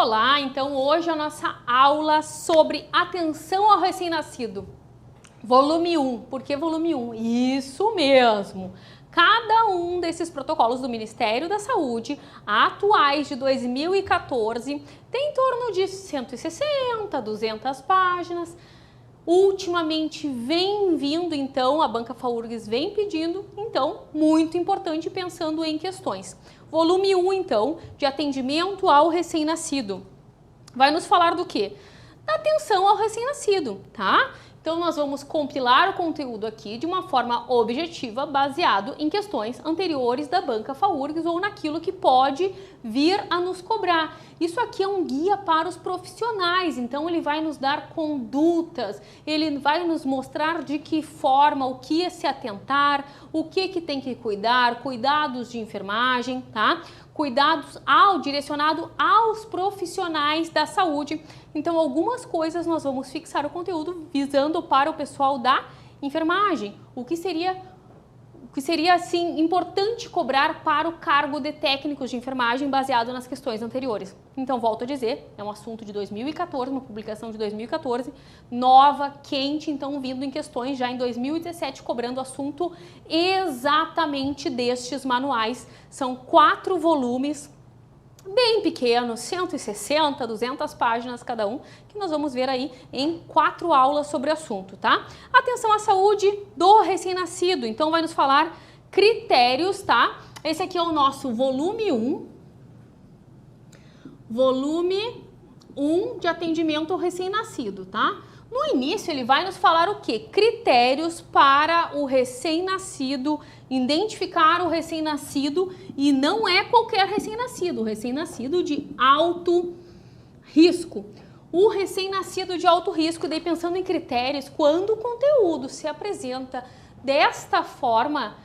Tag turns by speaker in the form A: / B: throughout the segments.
A: Olá, então hoje a nossa aula sobre atenção ao recém-nascido. Volume 1. Por que volume 1? Isso mesmo! Cada um desses protocolos do Ministério da Saúde, atuais de 2014, tem em torno de 160, 200 páginas. Ultimamente vem vindo, então, a Banca FAURGS vem pedindo, então, muito importante pensando em questões. Volume 1, então, de atendimento ao recém-nascido. Vai nos falar do quê? Da atenção ao recém-nascido, tá? Então, nós vamos compilar o conteúdo aqui de uma forma objetiva, baseado em questões anteriores da Banca FAURGS ou naquilo que pode vir a nos cobrar. Isso aqui é um guia para os profissionais, então ele vai nos dar condutas, ele vai nos mostrar de que forma, o que é se atentar, o que tem que cuidar, cuidados de enfermagem, tá? Cuidados direcionado aos profissionais da saúde. Então, algumas coisas nós vamos fixar o conteúdo visando para o pessoal da enfermagem. O que seria assim, importante cobrar para o cargo de técnicos de enfermagem baseado nas questões anteriores. Então, volto a dizer, é um assunto de 2014, uma publicação de 2014, nova, quente, então vindo em questões já em 2017, cobrando assunto exatamente destes manuais. São 4 volumes, bem pequenos, 160, 200 páginas cada um, que nós vamos ver aí em 4 aulas sobre o assunto, tá? Atenção à saúde do recém-nascido, então vai nos falar critérios, tá? Esse aqui é o nosso volume 1, volume 1 de atendimento ao recém-nascido, tá? No início ele vai nos falar o quê? Critérios para o recém-nascido, identificar o recém-nascido, e não é qualquer recém-nascido, o recém-nascido de alto risco. O recém-nascido de alto risco, daí pensando em critérios, quando o conteúdo se apresenta desta forma,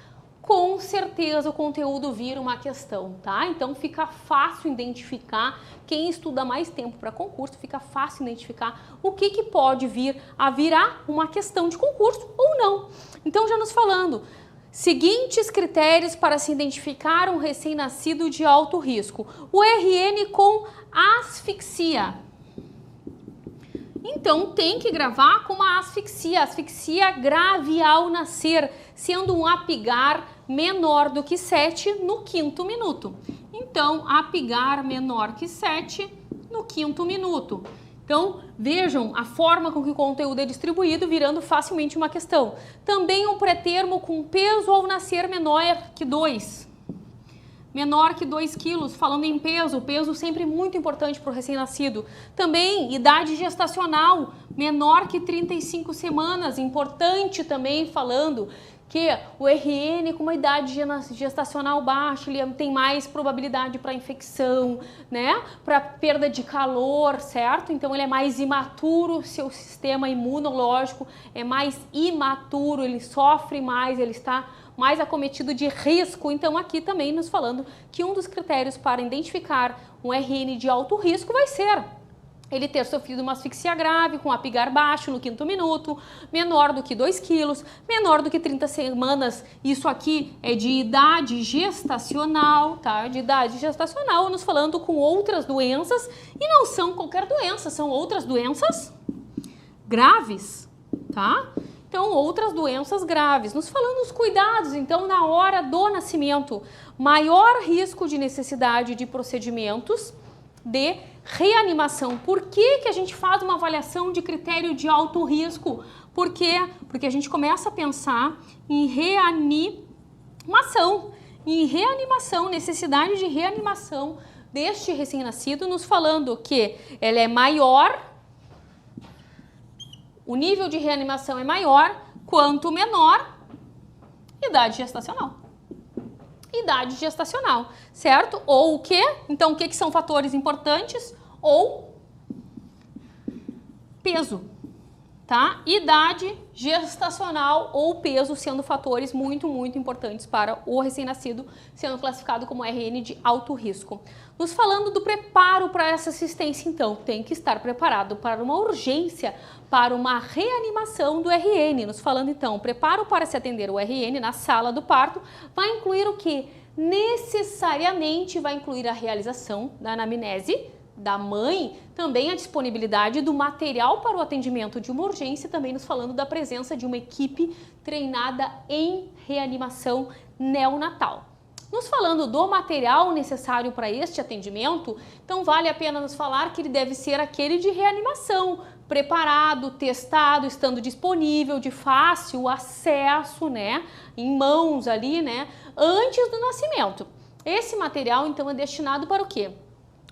A: com certeza o conteúdo vira uma questão, tá? Então fica fácil identificar, quem estuda mais tempo para concurso, fica fácil identificar o que pode vir a virar uma questão de concurso ou não. Então já nos falando, seguintes critérios para se identificar um recém-nascido de alto risco. O RN com asfixia. Então, tem que gravar com uma asfixia grave ao nascer, sendo um apigar menor do que 7 no 5º minuto. Então, apigar menor que 7 no 5º minuto. Então, vejam a forma com que o conteúdo é distribuído, virando facilmente uma questão. Também um pré-termo com peso ao nascer menor que 2. Menor que 2 quilos, falando em peso, peso sempre muito importante para o recém-nascido. Também idade gestacional, menor que 35 semanas, importante também falando que o RN com uma idade gestacional baixa, ele tem mais probabilidade para infecção, né? Para perda de calor, certo? Então ele é mais imaturo, seu sistema imunológico é mais imaturo, ele sofre mais, ele está mais acometido de risco. Então aqui também nos falando que um dos critérios para identificar um RN de alto risco vai ser ele ter sofrido uma asfixia grave com apigar baixo no 5º minuto, menor do que 2 quilos, menor do que 30 semanas, isso aqui é de idade gestacional, tá? De idade gestacional, nos falando com outras doenças, e não são qualquer doença, são outras doenças graves, tá? Então, outras doenças graves. Nos falando os cuidados, então, na hora do nascimento, maior risco de necessidade de procedimentos de reanimação. Por que a gente faz uma avaliação de critério de alto risco? Por quê? Porque a gente começa a pensar em reanimação, necessidade de reanimação deste recém-nascido, nos falando que ela é maior, o nível de reanimação é maior, quanto menor idade gestacional. Idade gestacional, certo? Ou o quê? Então, o que são fatores importantes? Ou peso, tá? Idade gestacional ou peso sendo fatores muito importantes para o recém-nascido, sendo classificado como RN de alto risco. Nos falando do preparo para essa assistência, então, tem que estar preparado para uma urgência, para uma reanimação do RN. Nos falando, então, preparo para se atender o RN na sala do parto, vai incluir o quê? Necessariamente vai incluir a realização da anamnese, da mãe, também a disponibilidade do material para o atendimento de uma urgência, também nos falando da presença de uma equipe treinada em reanimação neonatal. Nos falando do material necessário para este atendimento, então vale a pena nos falar que ele deve ser aquele de reanimação, preparado, testado, estando disponível, de fácil acesso, né, em mãos ali, né, antes do nascimento. Esse material, então, é destinado para o quê?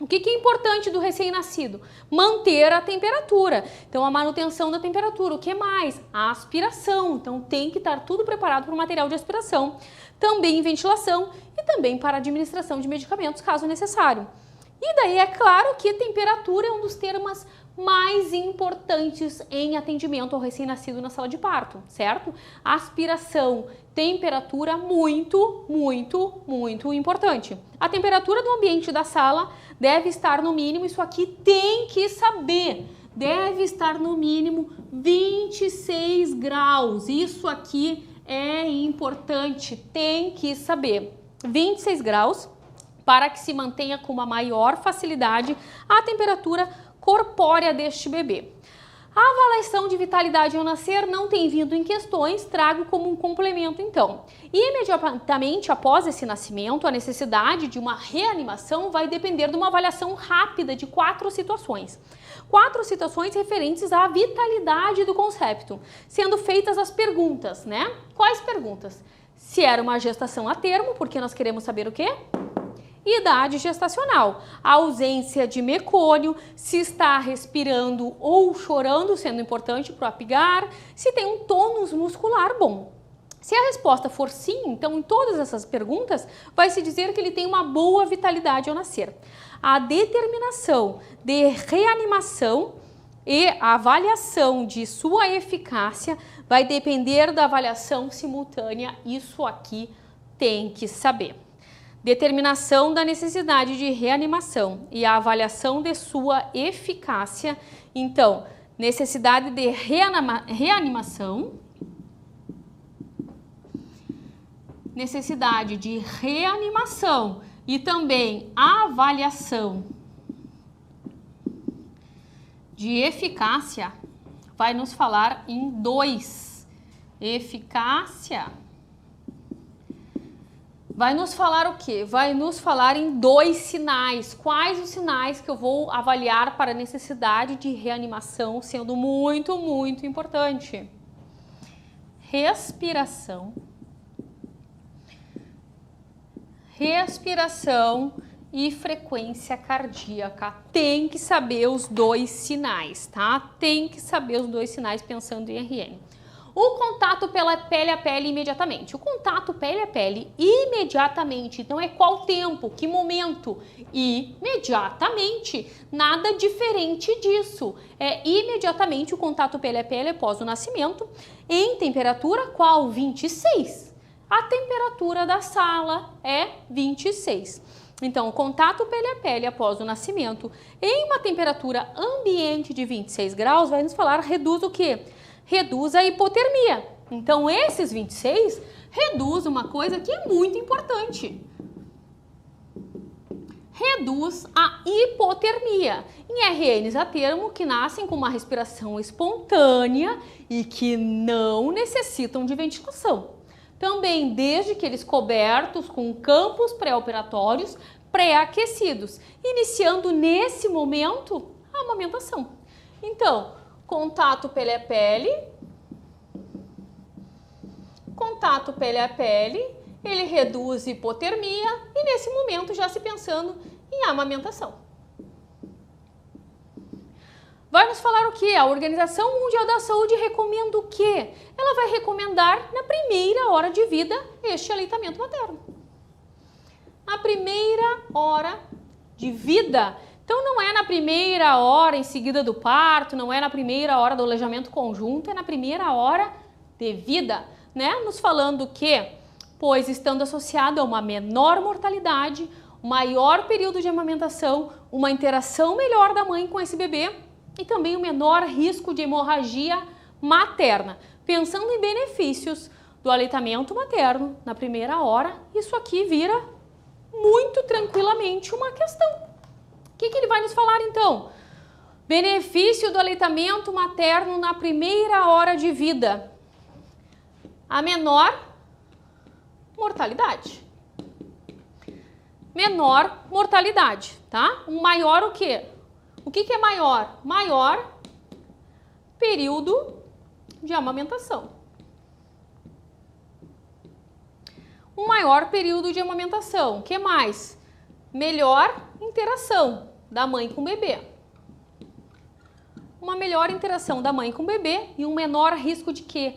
A: O que é importante do recém-nascido? Manter a temperatura. Então, a manutenção da temperatura. O que mais? A aspiração. Então, tem que estar tudo preparado para o material de aspiração. Também ventilação e também para administração de medicamentos, caso necessário. E daí, é claro que temperatura é um dos termos mais importantes em atendimento ao recém-nascido na sala de parto, certo? Aspiração, temperatura muito importante. A temperatura do ambiente da sala deve estar no mínimo, isso aqui tem que saber, deve estar no mínimo 26 graus. Isso aqui é importante, tem que saber. 26 graus para que se mantenha com uma maior facilidade a temperatura corpórea deste bebê. A avaliação de vitalidade ao nascer não tem vindo em questões, trago como um complemento então. Imediatamente após esse nascimento, a necessidade de uma reanimação vai depender de uma avaliação rápida de 4 situações. 4 situações referentes à vitalidade do concepto, sendo feitas as perguntas, né? Quais perguntas? Se era uma gestação a termo, porque nós queremos saber o quê? Idade gestacional, a ausência de mecônio, se está respirando ou chorando, sendo importante para o apigar, se tem um tônus muscular bom. Se a resposta for sim, então em todas essas perguntas vai se dizer que ele tem uma boa vitalidade ao nascer. A determinação de reanimação e a avaliação de sua eficácia vai depender da avaliação simultânea, isso aqui tem que saber. Determinação da necessidade de reanimação e a avaliação de sua eficácia. Então, necessidade de reanimação, necessidade de reanimação e também a avaliação de eficácia vai nos falar em 2. Eficácia. Vai nos falar o quê? Vai nos falar em 2 sinais. Quais os sinais que eu vou avaliar para a necessidade de reanimação, sendo muito importante? Respiração. Respiração e frequência cardíaca. Tem que saber os 2 sinais, tá? Tem que saber os 2 sinais pensando em RN. O contato pela pele a pele imediatamente. O contato pele a pele imediatamente. Então é qual tempo, que momento? Imediatamente. Nada diferente disso. É imediatamente o contato pele a pele após o nascimento. Em temperatura, qual? 26. A temperatura da sala é 26. Então, o contato pele a pele após o nascimento em uma temperatura ambiente de 26 graus vai nos falar reduz o quê? Reduz a hipotermia. Então, esses 26 reduz uma coisa que é muito importante. Reduz a hipotermia. Em RNs a termo que nascem com uma respiração espontânea e que não necessitam de ventilação. Também desde que eles cobertos com campos pré-operatórios pré-aquecidos, iniciando nesse momento a amamentação. Então, contato pele a pele, contato pele a pele, ele reduz hipotermia e nesse momento já se pensando em amamentação. Vai nos falar o que? A Organização Mundial da Saúde recomenda o quê? Ela vai recomendar na primeira hora de vida este aleitamento materno. Na primeira hora de vida. Então não é na primeira hora em seguida do parto, não é na primeira hora do alojamento conjunto, é na primeira hora de vida, né? Nos falando que, pois estando associado a uma menor mortalidade, um maior período de amamentação, uma interação melhor da mãe com esse bebê e também o menor risco de hemorragia materna. Pensando em benefícios do aleitamento materno na primeira hora, isso aqui vira muito tranquilamente uma questão que ele vai nos falar então? Benefício do aleitamento materno na primeira hora de vida. A menor mortalidade. Menor mortalidade, tá? Um maior o quê? O que é maior? Maior período de amamentação. Um maior período de amamentação. O que mais? Melhor interação da mãe com o bebê. Uma melhor interação da mãe com o bebê e um menor risco de quê?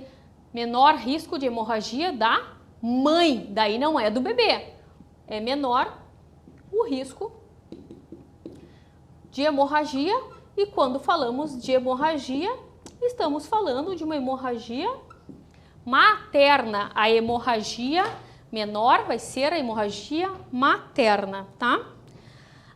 A: Menor risco de hemorragia da mãe. Daí não é do bebê. É menor o risco de hemorragia, e quando falamos de hemorragia, estamos falando de uma hemorragia materna. A hemorragia menor vai ser a hemorragia materna, tá?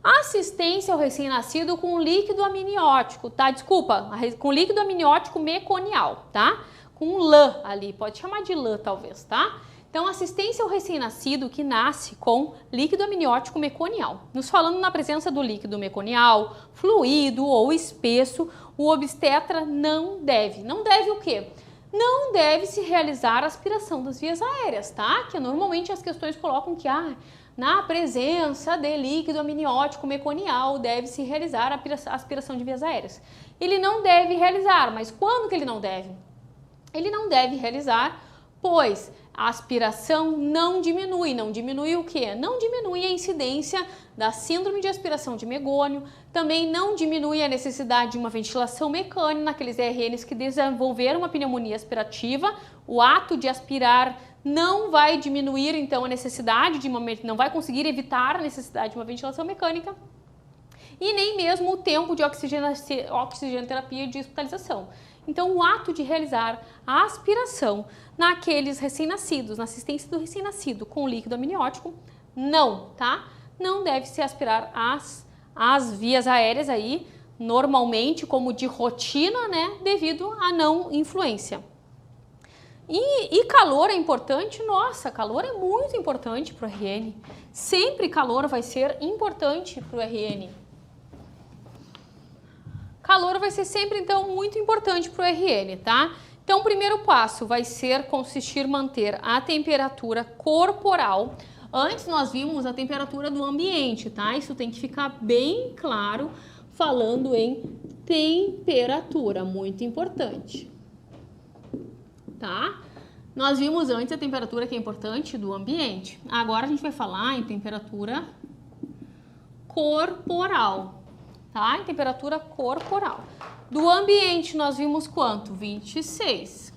A: Assistência ao recém-nascido com líquido amniótico, tá? Desculpa, com líquido amniótico meconial, tá? Com lã ali, pode chamar de lã talvez, tá? Então, assistência ao recém-nascido que nasce com líquido amniótico meconial. Nos falando na presença do líquido meconial, fluido ou espesso, o obstetra não deve o quê? Não deve se realizar aspiração das vias aéreas, tá? Que normalmente as questões colocam que, na presença de líquido amniótico meconial, deve-se realizar a aspiração de vias aéreas. Ele não deve realizar, mas quando que ele não deve? Ele não deve realizar, pois a aspiração não diminui. Não diminui o quê? Não diminui a incidência da síndrome de aspiração de megônio, também não diminui a necessidade de uma ventilação mecânica naqueles RNs que desenvolveram uma pneumonia aspirativa. O ato de aspirar não vai diminuir, então, a necessidade de não vai conseguir evitar a necessidade de uma ventilação mecânica e nem mesmo o tempo de oxigenoterapia e de hospitalização. Então, o ato de realizar a aspiração naqueles recém-nascidos, na assistência do recém-nascido com líquido amniótico, não, tá? Não deve se aspirar as vias aéreas aí, normalmente, como de rotina, né? Devido à não influência. E calor é importante? Nossa, calor é muito importante para o RN. Sempre calor vai ser importante para o RN. Calor vai ser sempre, então, muito importante para o RN, tá? Então, o primeiro passo vai consistir manter a temperatura corporal. Antes nós vimos a temperatura do ambiente, tá? Isso tem que ficar bem claro, falando em temperatura, muito importante, tá? Nós vimos antes a temperatura que é importante do ambiente. Agora a gente vai falar em temperatura corporal. Tá? Em temperatura corporal. Do ambiente nós vimos quanto? 26.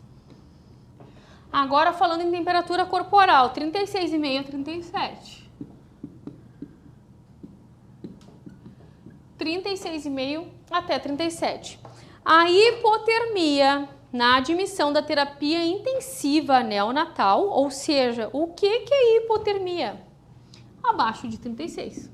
A: Agora falando em temperatura corporal, 36,5 a 37. 36,5 até 37. A hipotermia na admissão da terapia intensiva neonatal, ou seja, o que é hipotermia? Abaixo de 36.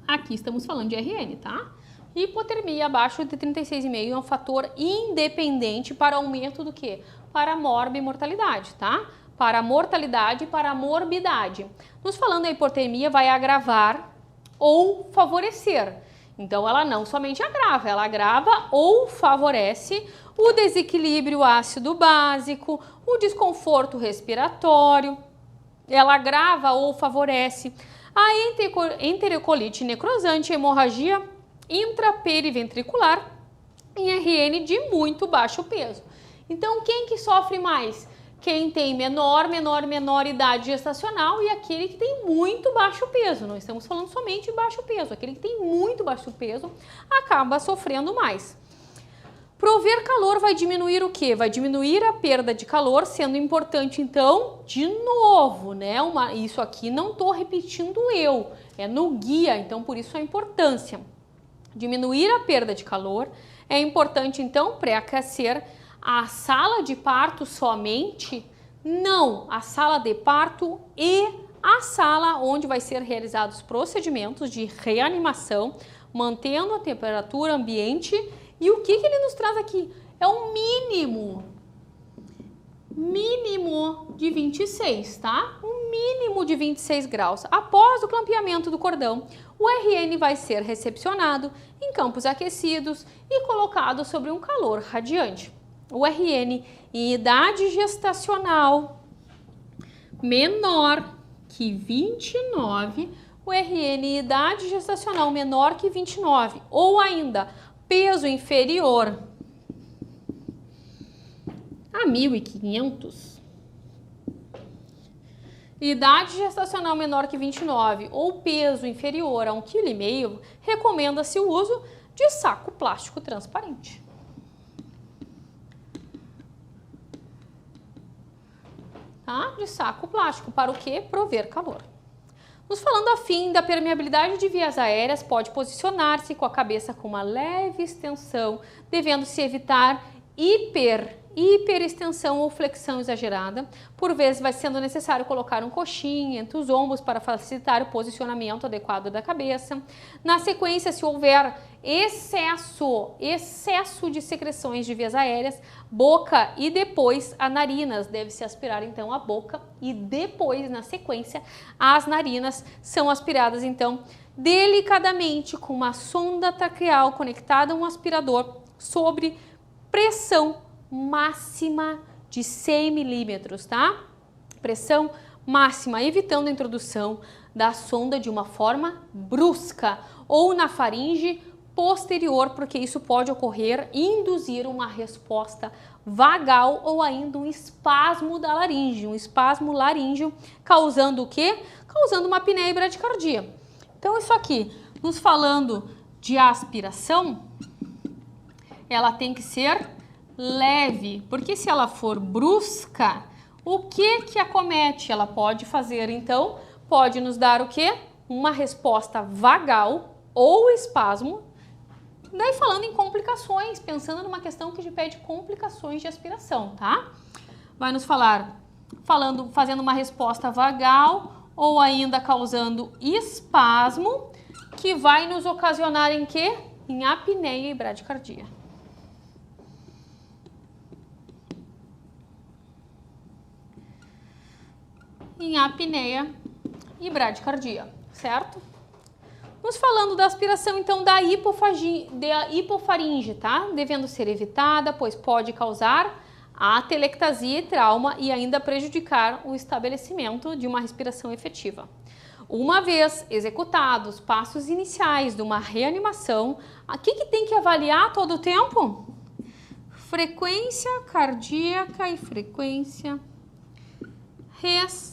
A: Aqui estamos falando de RN, tá? Hipotermia abaixo de 36,5 é um fator independente para aumento do quê? Para a morbimortalidade, tá? Para a mortalidade e para a morbidade. Nos falando a hipotermia vai agravar ou favorecer. Então, ela não somente agrava, ela agrava ou favorece o desequilíbrio ácido básico, o desconforto respiratório. Ela agrava ou favorece a enterocolite necrosante, hemorragia intraperiventricular em RN de muito baixo peso. Então, quem que sofre mais? Quem tem menor idade gestacional e aquele que tem muito baixo peso. Não estamos falando somente de baixo peso. Aquele que tem muito baixo peso acaba sofrendo mais. Prover calor vai diminuir o quê? Vai diminuir a perda de calor, sendo importante, então, de novo, né? Isso aqui não estou repetindo eu, é no guia, então por isso a importância. Diminuir a perda de calor é importante, então, pré-aquecer a sala de parto somente? Não, a sala de parto e a sala onde vai ser realizados os procedimentos de reanimação, mantendo a temperatura ambiente. E o que ele nos traz aqui? É o mínimo mínimo de 26, tá? Um mínimo de 26 graus. Após o clampeamento do cordão, o RN vai ser recepcionado em campos aquecidos e colocado sobre um calor radiante. O RN em idade gestacional menor que 29, o RN em idade gestacional menor que 29, ou ainda peso inferior a 1.500, idade gestacional menor que 29 ou peso inferior a 1,5 kg, recomenda-se o uso de saco plástico transparente. Tá? De saco plástico, para o quê? Prover calor. Nos falando a fim da permeabilidade de vias aéreas, pode posicionar-se com a cabeça com uma leve extensão, devendo-se evitar hiperextensão ou flexão exagerada. Por vezes vai sendo necessário colocar um coxim entre os ombros para facilitar o posicionamento adequado da cabeça. Na sequência, se houver excesso de secreções de vias aéreas, boca e depois as narinas, deve-se aspirar então a boca e depois, na sequência, as narinas são aspiradas então delicadamente com uma sonda traqueal conectada a um aspirador sobre pressão máxima de 100 milímetros, tá? Pressão máxima, evitando a introdução da sonda de uma forma brusca ou na faringe posterior, porque isso pode ocorrer e induzir uma resposta vagal ou ainda um espasmo da laringe, um espasmo laríngeo, causando o quê? Causando uma apneia e bradicardia. Então isso aqui, nos falando de aspiração, ela tem que ser leve, porque se ela for brusca, o que acomete? Ela pode fazer, então, pode nos dar o quê? Uma resposta vagal ou espasmo. Daí falando em complicações, pensando numa questão que pede complicações de aspiração, tá? Vai nos fazendo uma resposta vagal ou ainda causando espasmo, que vai nos ocasionar em quê? Em apneia e bradicardia. Em apneia e bradicardia, certo? Nos falando da aspiração, então, da hipofaringe, tá? Devendo ser evitada, pois pode causar atelectasia e trauma e ainda prejudicar o estabelecimento de uma respiração efetiva. Uma vez executados os passos iniciais de uma reanimação, o que tem que avaliar todo o tempo? Frequência cardíaca e frequência respiratória.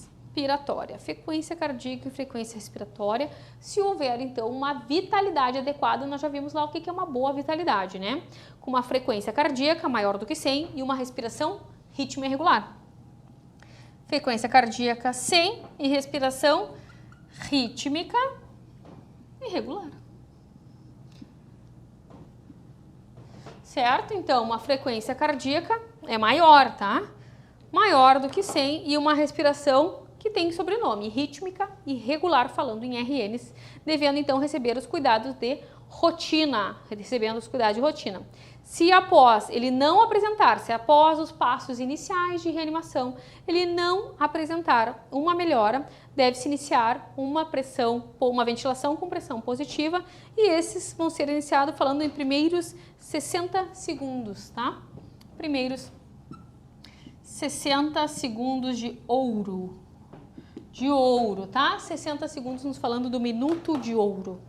A: Frequência cardíaca e frequência respiratória. Se houver, então, uma vitalidade adequada, nós já vimos lá o que é uma boa vitalidade, né? Com uma frequência cardíaca maior do que 100 e uma respiração rítmica irregular. Frequência cardíaca 100 e respiração rítmica irregular. Certo? Então, uma frequência cardíaca é maior, tá? Maior do que 100 e uma respiração que tem sobrenome rítmica e regular, falando em RNs, devendo então receber os cuidados de rotina, Se após ele não apresentar-se, após os passos iniciais de reanimação, ele não apresentar uma melhora, deve-se iniciar uma ventilação com pressão positiva e esses vão ser iniciados falando em primeiros 60 segundos, tá? Primeiros 60 segundos de ouro, tá? 60 segundos nos falando do minuto de ouro.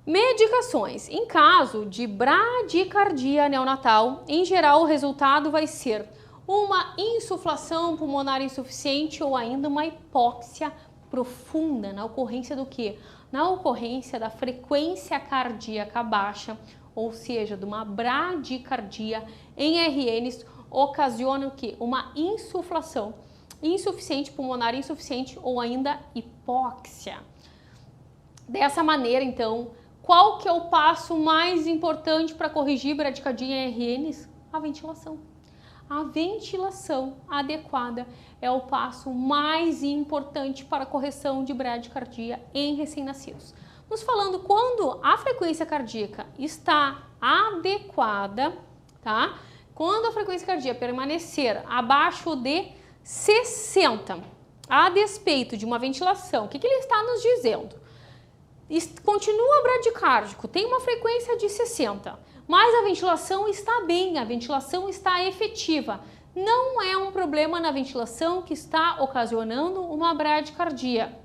A: Medicações. Em caso de bradicardia neonatal, em geral o resultado vai ser uma insuflação pulmonar insuficiente ou ainda uma hipóxia profunda, na ocorrência do quê? Na ocorrência da frequência cardíaca baixa, ou seja, de uma bradicardia em RNs, ocasiona o quê? Uma insuflação insuficiente, pulmonar insuficiente ou ainda hipóxia. Dessa maneira, então, qual que é o passo mais importante para corrigir bradicardia em RNs? A ventilação. A ventilação adequada é o passo mais importante para a correção de bradicardia em recém-nascidos. Nos falando quando a frequência cardíaca está adequada, tá? Quando a frequência cardíaca permanecer abaixo de 60, a despeito de uma ventilação, o que ele está nos dizendo? Continua bradicárdico, tem uma frequência de 60, mas a ventilação está bem, a ventilação está efetiva. Não é um problema na ventilação que está ocasionando uma bradicardia.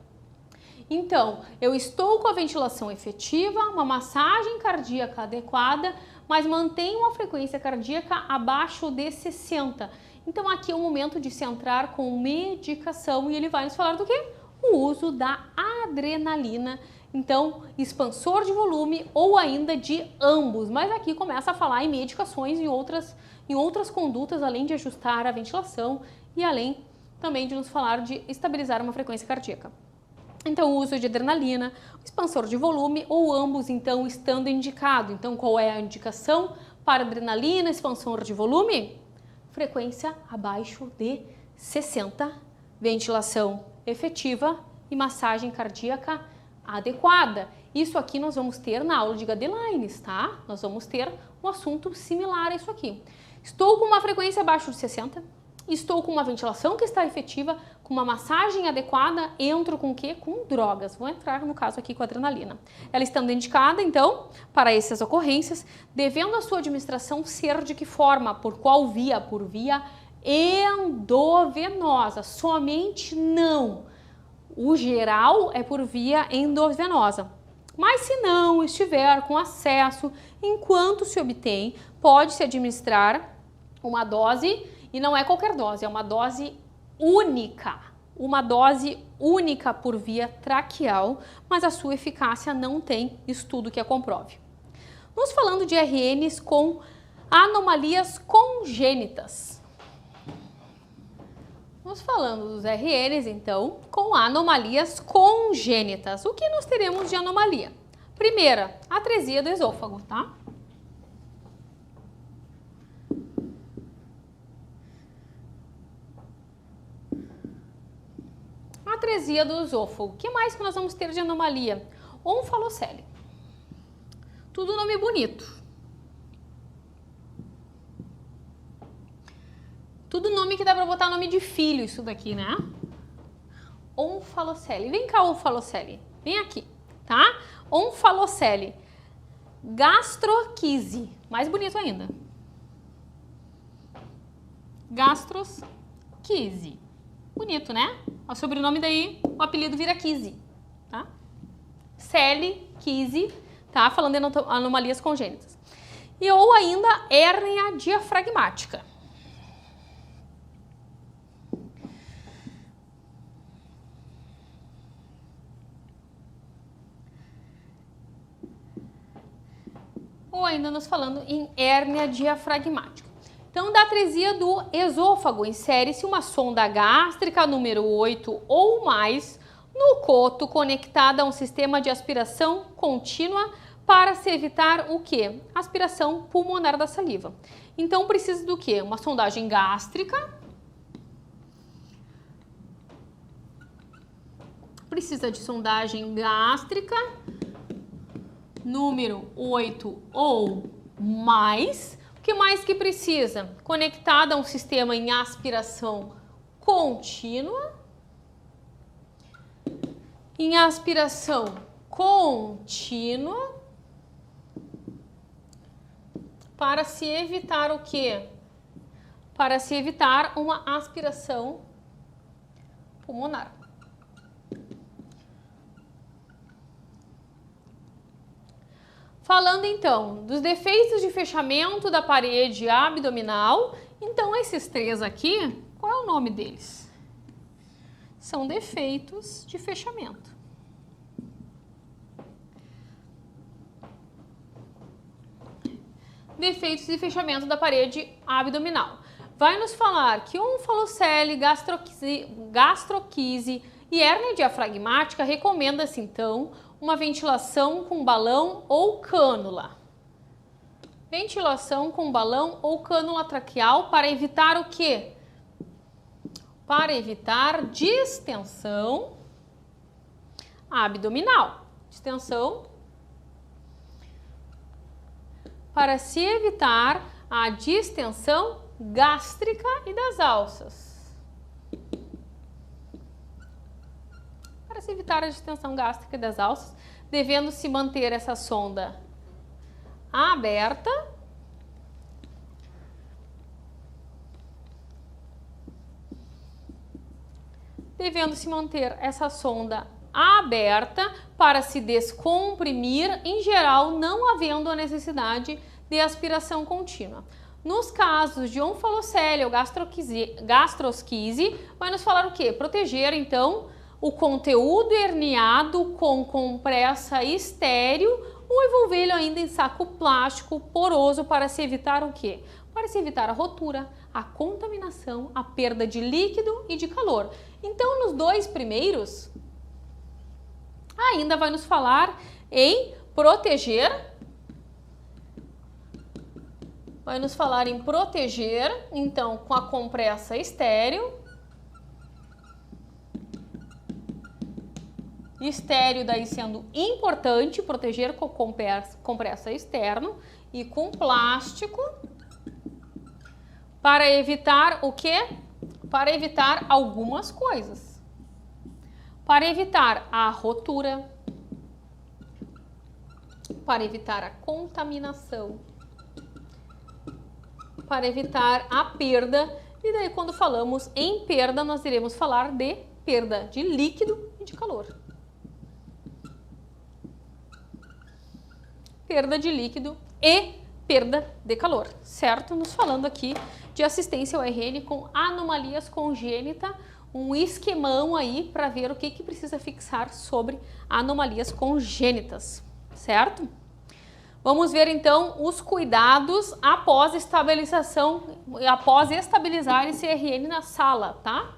A: Então, eu estou com a ventilação efetiva, uma massagem cardíaca adequada, mas mantenho uma frequência cardíaca abaixo de 60. Então, aqui é o momento de se entrar com medicação e ele vai nos falar do quê? O uso da adrenalina. Então, expansor de volume ou ainda de ambos. Mas aqui começa a falar em medicações, em outras condutas, além de ajustar a ventilação e além também de nos falar de estabilizar uma frequência cardíaca. Então, o uso de adrenalina, expansor de volume ou ambos, então, estando indicado. Então, qual é a indicação para adrenalina, expansor de volume? Frequência abaixo de 60, ventilação efetiva e massagem cardíaca adequada. Isso aqui nós vamos ter na aula de guidelines, tá? Nós vamos ter um assunto similar a isso aqui. Estou com uma frequência abaixo de 60, estou com uma ventilação que está efetiva, com uma massagem adequada, entro com o quê? Com drogas. Vou entrar, no caso aqui, com adrenalina. Ela estando indicada, então, para essas ocorrências, devendo a sua administração ser de que forma? Por qual via? Por via endovenosa. Somente não. O geral é por via endovenosa. Mas se não estiver com acesso, enquanto se obtém, pode-se administrar uma dose, e não é qualquer dose, é uma dose única por via traqueal, mas a sua eficácia não tem estudo que a comprove. Nos falando de RNs com anomalias congênitas. Vamos falando dos RNs, então, com anomalias congênitas. O que nós teremos de anomalia? Primeira, atresia do esôfago, tá? Atresia do esôfago. O que mais que nós vamos ter de anomalia? Onfalocele. Tudo nome bonito. Tudo nome que dá para botar nome de filho, isso daqui, né? Onfalocele. Vem cá, onfalocele. Vem aqui, tá? Onfalocele. Gastroquise. Mais bonito ainda. Gastrosquise. Bonito, né? O sobrenome daí, o apelido vira quise, tá? Cele, quise, tá? Falando em anomalias congênitas. E ou ainda hérnia diafragmática. Ou ainda nos falando em hérnia diafragmática. Então, da atresia do esôfago, insere-se uma sonda gástrica número 8 ou mais no coto conectada a um sistema de aspiração contínua para se evitar o quê? Aspiração pulmonar da saliva. Então, precisa do quê? Uma sondagem gástrica. Precisa de sondagem gástrica número 8 ou mais. O que mais que precisa? Conectada a um sistema em aspiração contínua. Em aspiração contínua. Para se evitar o quê? Para se evitar uma aspiração pulmonar. Falando então dos defeitos de fechamento da parede abdominal, então esses três aqui, qual é o nome deles? São defeitos de fechamento. Defeitos de fechamento da parede abdominal. Vai nos falar que onfalocele, gastroquise e hérnia diafragmática recomenda-se então uma ventilação com balão ou cânula. Ventilação com balão ou cânula traqueal para evitar o quê? Para evitar distensão abdominal. Distensão para se evitar a distensão gástrica e das alças. Para se evitar a distensão gástrica e das alças, devendo se manter essa sonda aberta, para se descomprimir, em geral, não havendo a necessidade de aspiração contínua. Nos casos de onfalocele ou gastrosquise, vai nos falar o quê? Proteger, então, o conteúdo herniado com compressa estéril ou envolvê-lo ainda em saco plástico poroso para se evitar o quê? Para se evitar a rotura, a contaminação, a perda de líquido e de calor. Então, nos dois primeiros, ainda vai nos falar em proteger. Vai nos falar em proteger, então, com a compressa estéril. Estéril daí sendo importante, proteger com compressa externo e com plástico. Para evitar o quê? Para evitar algumas coisas. Para evitar a rotura, para evitar a contaminação, para evitar a perda. E daí, quando falamos em perda, nós iremos falar de perda de líquido e de calor. Perda de líquido e perda de calor, certo? Nos falando aqui de assistência ao RN com anomalias congênitas, um esquemão aí para ver o que precisa fixar sobre anomalias congênitas, certo? Vamos ver então os cuidados após estabilizar esse RN na sala, tá?